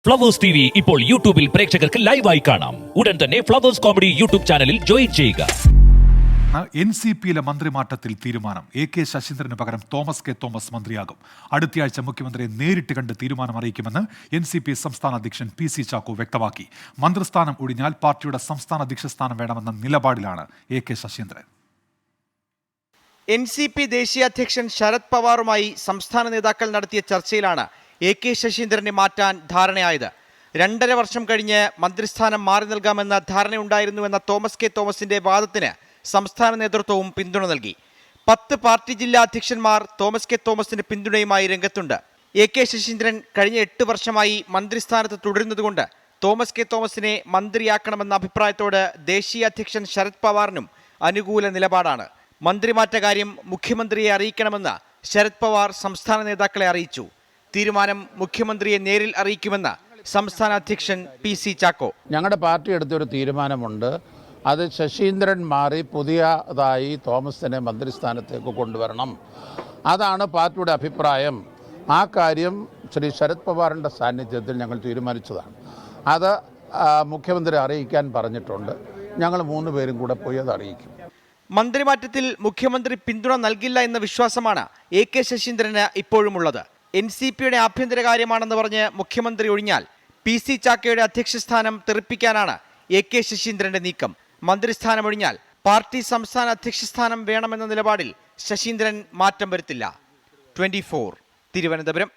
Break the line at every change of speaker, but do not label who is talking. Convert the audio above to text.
Flowers TV ഇപ്പോൾ യൂട്യൂബിൽ പ്രേക്ഷകർക്ക് ലൈവായി കാണാം. ഉടൻ തന്നെ ഫ്ലവേഴ്സ് കോമഡി യൂട്യൂബ് ചാനലിൽ ജോയിൻ ചെയ്യുക.
NCPയിലെ മന്ത്രിമാറ്റത്തിൽ തീരുമാനം. AK ശശീന്ദ്രന് പകരം തോമസ് കെ തോമസ് മന്ത്രിയാകും. അടുത്തയാഴ്ച മുഖ്യമന്ത്രിയെ നേരിട്ട് കണ്ട് തീരുമാനം അറിയിക്കുമെന്ന് NCP സംസ്ഥാന അധ്യക്ഷൻ PC ചാക്കോ വ്യക്തമാക്കി. മന്ത്രിസ്ഥാനം ഒഴിഞ്ഞാൽ പാർട്ടിയുടെ സംസ്ഥാന അധ്യക്ഷ സ്ഥാനം വേണമെന്ന നിലപാടിലാണ് AK ശശീന്ദ്രൻ.
NCP ദേശീയ അധ്യക്ഷൻ ശരത് പവാറുമായി സംസ്ഥാന നേതാക്കൾ നടത്തിയ ചർച്ചയിലാണ് AK ശശീന്ദ്രനെ മാറ്റാൻ ധാരണയായത്. 2.5 വർഷം കഴിഞ്ഞ് മന്ത്രിസ്ഥാനം മാറി നൽകാമെന്ന ധാരണയുണ്ടായിരുന്നുവെന്ന തോമസ് കെ തോമസിന്റെ വാദത്തിന് സംസ്ഥാന നേതൃത്വവും പിന്തുണ നൽകി. 10 പാർട്ടി ജില്ലാ അധ്യക്ഷന്മാർ തോമസ് കെ തോമസിന് പിന്തുണയുമായി രംഗത്തുണ്ട്. AK ശശീന്ദ്രൻ കഴിഞ്ഞ 8 വർഷമായി മന്ത്രിസ്ഥാനത്ത് തുടരുന്നതുകൊണ്ട് തോമസ് കെ തോമസിനെ മന്ത്രിയാക്കണമെന്ന അഭിപ്രായത്തോട് ദേശീയ അധ്യക്ഷൻ ശരത് പവാറിനും അനുകൂല നിലപാടാണ്. മന്ത്രിമാറ്റ കാര്യം മുഖ്യമന്ത്രിയെ അറിയിക്കണമെന്ന് ശരത് പവാർ സംസ്ഥാന നേതാക്കളെ അറിയിച്ചു. തീരുമാനം മുഖ്യമന്ത്രിയെ നേരിൽ അറിയിക്കുമെന്ന് സംസ്ഥാന അധ്യക്ഷൻ PC ചാക്കോ.
ഞങ്ങളുടെ പാർട്ടി എടുത്തൊരു തീരുമാനമുണ്ട്. അത് ശശീന്ദ്രൻ മാറി പുതിയതായി തോമസിനെ മന്ത്രിസ്ഥാനത്തേക്ക് കൊണ്ടുവരണം. അതാണ് പാർട്ടിയുടെ അഭിപ്രായം. ആ കാര്യം ശ്രീ ശരത് പവാറിൻ്റെ സാന്നിധ്യത്തിൽ ഞങ്ങൾ തീരുമാനിച്ചതാണ്. അത് മുഖ്യമന്ത്രി അറിയിക്കാൻ പറഞ്ഞിട്ടുണ്ട്. ഞങ്ങൾ 3 പേരും കൂടെ പോയി അത് അറിയിക്കും.
മന്ത്രിമാറ്റത്തിൽ മുഖ്യമന്ത്രി പിന്തുണ നൽകില്ല എന്ന വിശ്വാസമാണ് AK ശശീന്ദ്രന് ഇപ്പോഴുമുള്ളത്. NCPയുടെ ആഭ്യന്തര കാര്യമാണെന്ന് പറഞ്ഞ് മുഖ്യമന്ത്രി ഒഴിഞ്ഞാൽ PC ചാക്കോയുടെ അധ്യക്ഷസ്ഥാനം തെറിപ്പിക്കാനാണ് AK ശശീന്ദ്രന്റെ നീക്കം. മന്ത്രിസ്ഥാനം ഒഴിഞ്ഞാൽ പാർട്ടി സംസ്ഥാന അധ്യക്ഷസ്ഥാനം വേണമെന്ന നിലപാടിൽ ശശീന്ദ്രൻ മാറ്റം വരുത്തില്ല. 24 തിരുവനന്തപുരം.